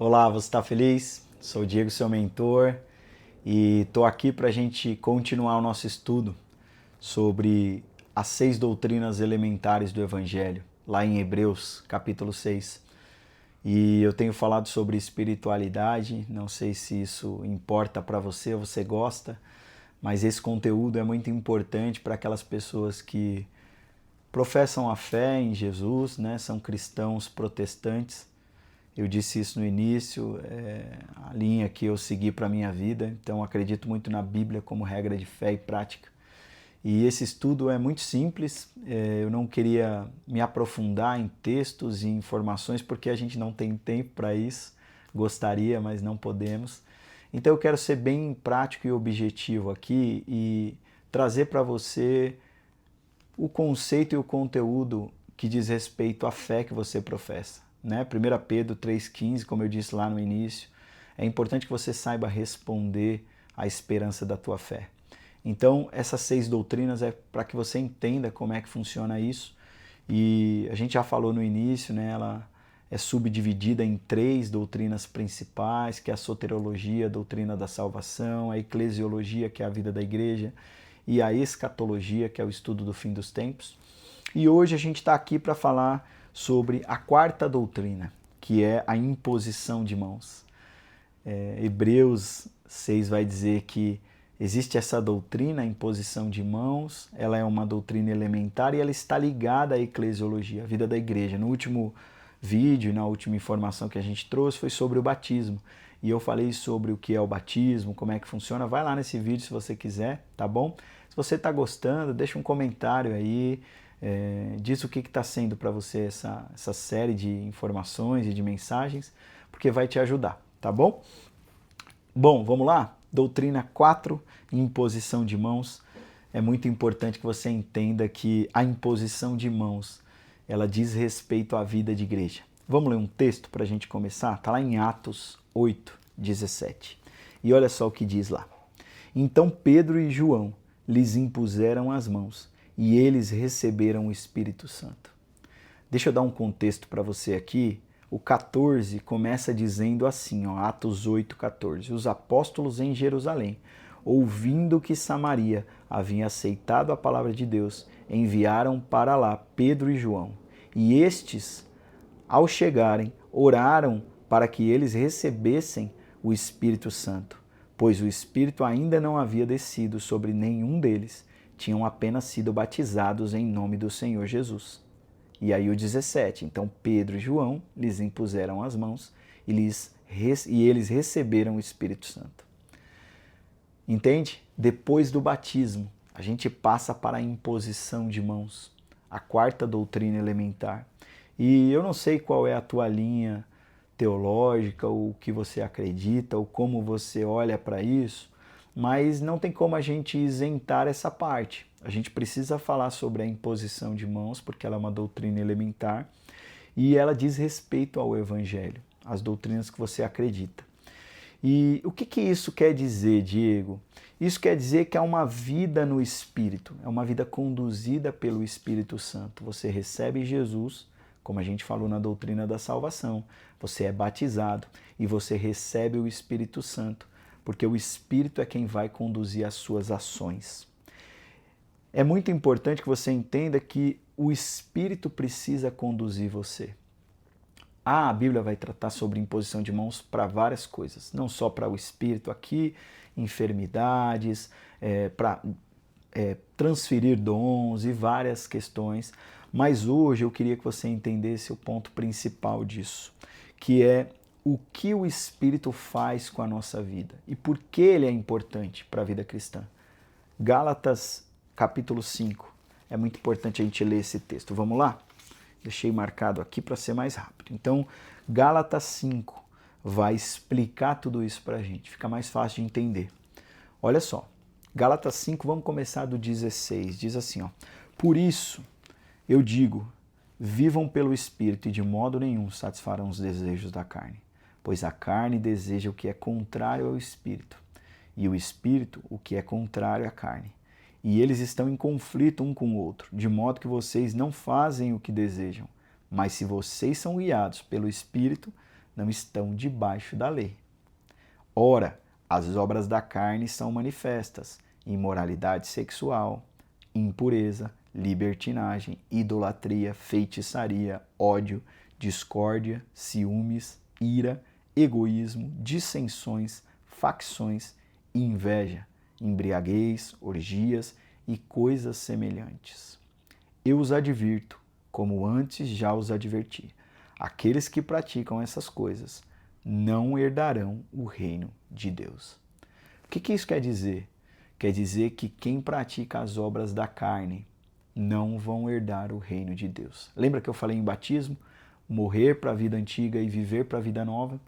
Olá, você está feliz? Sou o Diego, seu mentor, e estou aqui para a gente continuar o nosso estudo sobre as 6 doutrinas elementares do Evangelho, lá em Hebreus, capítulo 6. E eu tenho falado sobre espiritualidade, não sei se isso importa para você ou você gosta, mas esse conteúdo é muito importante para aquelas pessoas que professam a fé em Jesus, né? São cristãos protestantes. Eu disse isso no início, a linha que eu segui para a minha vida, então acredito muito na Bíblia como regra de fé e prática. E esse estudo é muito simples, eu não queria me aprofundar em textos e informações porque a gente não tem tempo para isso, gostaria, mas não podemos. Então eu quero ser bem prático e objetivo aqui e trazer para você o conceito e o conteúdo que diz respeito à fé que você professa. Né? 1 Pedro 3,15, como eu disse lá no início, é importante que você saiba responder à esperança da tua fé. Então, essas 6 doutrinas é para que você entenda como é que funciona isso. E a gente já falou no início, né? Ela é subdividida em 3 doutrinas principais, que é a soteriologia, a doutrina da salvação, a eclesiologia, que é a vida da igreja, e a escatologia, que é o estudo do fim dos tempos. E hoje a gente está aqui para falar sobre a 4ª doutrina, que é a imposição de mãos. Hebreus 6 vai dizer que existe essa doutrina, a imposição de mãos, ela é uma doutrina elementar e ela está ligada à eclesiologia, à vida da igreja. No último vídeo, na última informação que a gente trouxe, foi sobre o batismo. E eu falei sobre o que é o batismo, como é que funciona. Vai lá nesse vídeo se você quiser, tá bom? Se você está gostando, deixa um comentário aí, diz o que está sendo para você essa série de informações e de mensagens, porque vai te ajudar, tá bom? Bom, vamos lá? Doutrina 4, imposição de mãos. É muito importante que você entenda que a imposição de mãos, ela diz respeito à vida de igreja. Vamos ler um texto para a gente começar? Está lá em Atos 8, 17. E olha só o que diz lá. Então Pedro e João lhes impuseram as mãos e eles receberam o Espírito Santo. Deixa eu dar um contexto para você aqui. O 14 começa dizendo assim, ó, Atos 8, 14. Os apóstolos em Jerusalém, ouvindo que Samaria havia aceitado a palavra de Deus, enviaram para lá Pedro e João. E estes, ao chegarem, oraram para que eles recebessem o Espírito Santo, pois o Espírito ainda não havia descido sobre nenhum deles, tinham apenas sido batizados em nome do Senhor Jesus. E aí o 17, então Pedro e João lhes impuseram as mãos e eles receberam o Espírito Santo. Entende? Depois do batismo, a gente passa para a imposição de mãos, a 4ª doutrina elementar. E eu não sei qual é a tua linha teológica, ou o que você acredita, ou como você olha para isso, mas não tem como a gente isentar essa parte. A gente precisa falar sobre a imposição de mãos, porque ela é uma doutrina elementar e ela diz respeito ao Evangelho, às doutrinas que você acredita. E o que isso quer dizer, Diego? Isso quer dizer que é uma vida no Espírito, é uma vida conduzida pelo Espírito Santo. Você recebe Jesus, como a gente falou na doutrina da salvação, você é batizado e você recebe o Espírito Santo, porque o Espírito é quem vai conduzir as suas ações. É muito importante que você entenda que o Espírito precisa conduzir você. A Bíblia vai tratar sobre imposição de mãos para várias coisas, não só para o Espírito aqui, enfermidades, para transferir dons e várias questões, mas hoje eu queria que você entendesse o ponto principal disso, que é o que o Espírito faz com a nossa vida e por que ele é importante para a vida cristã. Gálatas capítulo 5, é muito importante a gente ler esse texto. Vamos lá? Deixei marcado aqui para ser mais rápido. Então, Gálatas 5 vai explicar tudo isso para a gente, fica mais fácil de entender. Olha só, Gálatas 5, vamos começar do 16, diz assim, ó, por isso eu digo, vivam pelo Espírito e de modo nenhum satisfarão os desejos da carne, pois a carne deseja o que é contrário ao Espírito, e o Espírito o que é contrário à carne. E eles estão em conflito um com o outro, de modo que vocês não fazem o que desejam. Mas se vocês são guiados pelo Espírito, não estão debaixo da lei. Ora, as obras da carne são manifestas: imoralidade sexual, impureza, libertinagem, idolatria, feitiçaria, ódio, discórdia, ciúmes, ira, egoísmo, dissensões, facções, inveja, embriaguez, orgias e coisas semelhantes. Eu os advirto, como antes já os adverti. Aqueles que praticam essas coisas não herdarão o reino de Deus. O que isso quer dizer? Quer dizer que quem pratica as obras da carne não vão herdar o reino de Deus. Lembra que eu falei em batismo? Morrer para a vida antiga e viver para a vida nova?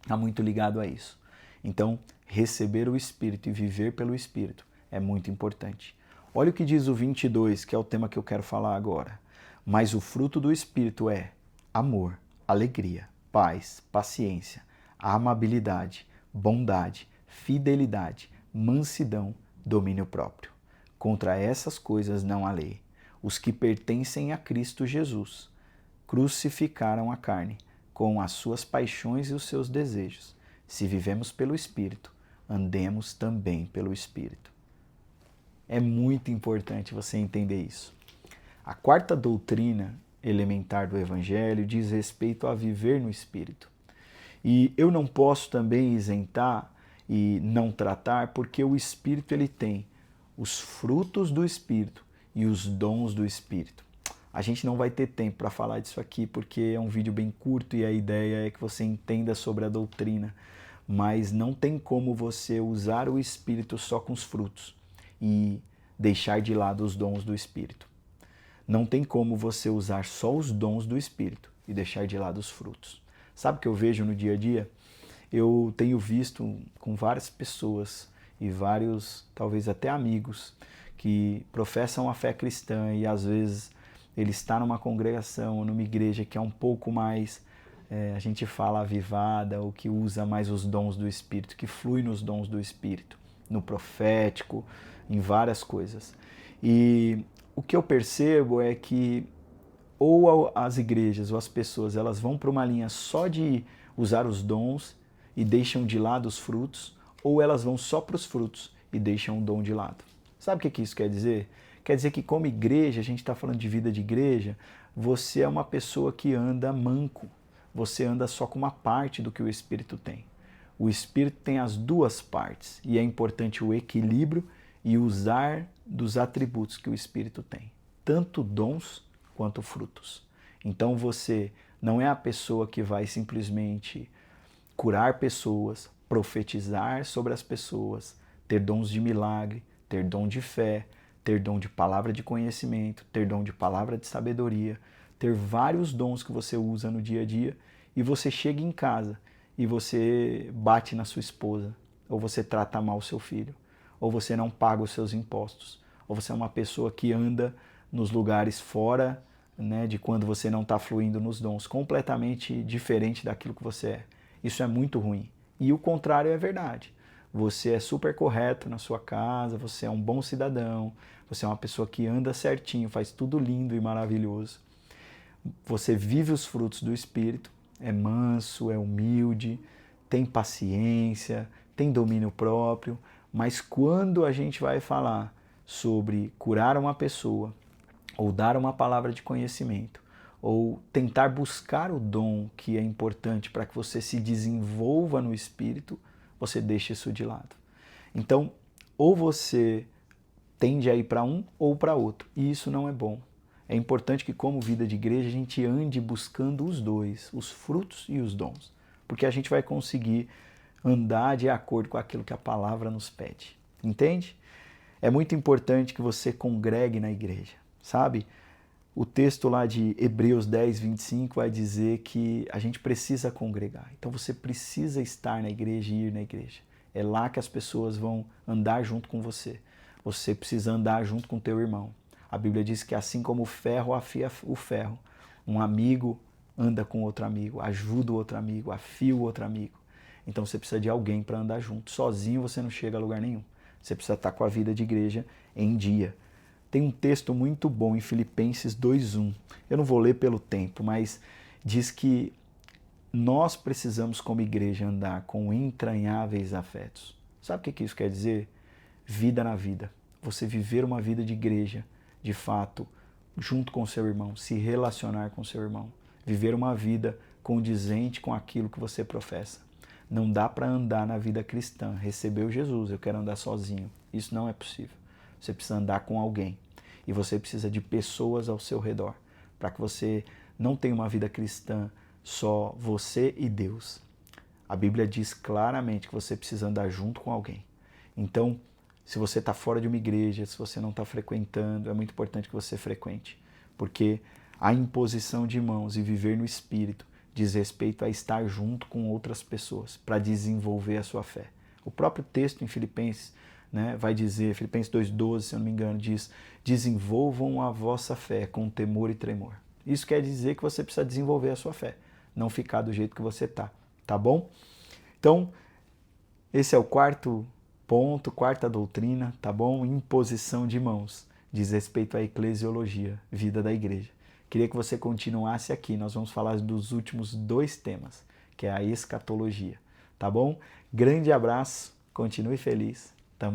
Está muito ligado a isso. Então, receber o Espírito e viver pelo Espírito é muito importante. Olha o que diz o 22, que é o tema que eu quero falar agora. Mas o fruto do Espírito é amor, alegria, paz, paciência, amabilidade, bondade, fidelidade, mansidão, domínio próprio. Contra essas coisas não há lei. Os que pertencem a Cristo Jesus crucificaram a carne com as suas paixões e os seus desejos. Se vivemos pelo Espírito, andemos também pelo Espírito. É muito importante você entender isso. A quarta doutrina elementar do Evangelho diz respeito a viver no Espírito. E eu não posso também isentar e não tratar, porque o Espírito ele tem os frutos do Espírito e os dons do Espírito. A gente não vai ter tempo para falar disso aqui, porque é um vídeo bem curto e a ideia é que você entenda sobre a doutrina. Mas não tem como você usar o Espírito só com os frutos e deixar de lado os dons do Espírito. Não tem como você usar só os dons do Espírito e deixar de lado os frutos. Sabe o que eu vejo no dia a dia? Eu tenho visto com várias pessoas e vários, talvez até amigos, que professam a fé cristã e às vezes ele está numa congregação ou numa igreja que é um pouco mais, a gente fala avivada, ou que usa mais os dons do Espírito, que flui nos dons do Espírito, no profético, em várias coisas. E o que eu percebo é que ou as igrejas ou as pessoas elas vão para uma linha só de usar os dons e deixam de lado os frutos, ou elas vão só para os frutos e deixam o dom de lado. Sabe o que isso quer dizer? Quer dizer que como igreja, a gente está falando de vida de igreja, você é uma pessoa que anda manco, você anda só com uma parte do que o Espírito tem. O Espírito tem as duas partes e é importante o equilíbrio e usar dos atributos que o Espírito tem, tanto dons quanto frutos. Então você não é a pessoa que vai simplesmente curar pessoas, profetizar sobre as pessoas, ter dons de milagre, ter dom de fé, ter dom de palavra de conhecimento, ter dom de palavra de sabedoria, ter vários dons que você usa no dia a dia e você chega em casa e você bate na sua esposa, ou você trata mal o seu filho, ou você não paga os seus impostos, ou você é uma pessoa que anda nos lugares fora, né, de quando você não está fluindo nos dons, completamente diferente daquilo que você é. Isso é muito ruim. E o contrário é verdade. Você é super correto na sua casa, você é um bom cidadão, você é uma pessoa que anda certinho, faz tudo lindo e maravilhoso. Você vive os frutos do Espírito, é manso, é humilde, tem paciência, tem domínio próprio, mas quando a gente vai falar sobre curar uma pessoa, ou dar uma palavra de conhecimento, ou tentar buscar o dom que é importante para que você se desenvolva no Espírito, você deixa isso de lado. Então, ou você tende a ir para um ou para outro, e isso não é bom. É importante que, como vida de igreja, a gente ande buscando os dois, os frutos e os dons, porque a gente vai conseguir andar de acordo com aquilo que a palavra nos pede. Entende? É muito importante que você congregue na igreja, sabe? O texto lá de Hebreus 10, 25 vai dizer que a gente precisa congregar. Então você precisa estar na igreja e ir na igreja. É lá que as pessoas vão andar junto com você. Você precisa andar junto com o teu irmão. A Bíblia diz que assim como o ferro afia o ferro, um amigo anda com outro amigo, ajuda o outro amigo, afia o outro amigo. Então você precisa de alguém para andar junto. Sozinho você não chega a lugar nenhum. Você precisa estar com a vida de igreja em dia. Tem um texto muito bom em Filipenses 2:1. Eu não vou ler pelo tempo, mas diz que nós precisamos, como igreja, andar com entranháveis afetos. Sabe o que isso quer dizer? Vida na vida. Você viver uma vida de igreja, de fato, junto com o seu irmão, se relacionar com o seu irmão. Viver uma vida condizente com aquilo que você professa. Não dá para andar na vida cristã, recebeu Jesus, eu quero andar sozinho. Isso não é possível. Você precisa andar com alguém. E você precisa de pessoas ao seu redor, para que você não tenha uma vida cristã só você e Deus. A Bíblia diz claramente que você precisa andar junto com alguém. Então, se você está fora de uma igreja, se você não está frequentando, é muito importante que você frequente, porque a imposição de mãos e viver no Espírito diz respeito a estar junto com outras pessoas para desenvolver a sua fé. O próprio texto em Filipenses, vai dizer, Filipenses 2,12, se eu não me engano, diz: desenvolvam a vossa fé com temor e tremor. Isso quer dizer que você precisa desenvolver a sua fé, não ficar do jeito que você está, tá bom? Então, esse é o quarto ponto, quarta doutrina, tá bom? Imposição de mãos, diz respeito à eclesiologia, vida da igreja. Queria que você continuasse aqui, nós vamos falar dos últimos 2 temas, que é a escatologia, tá bom? Grande abraço, continue feliz, tamo junto.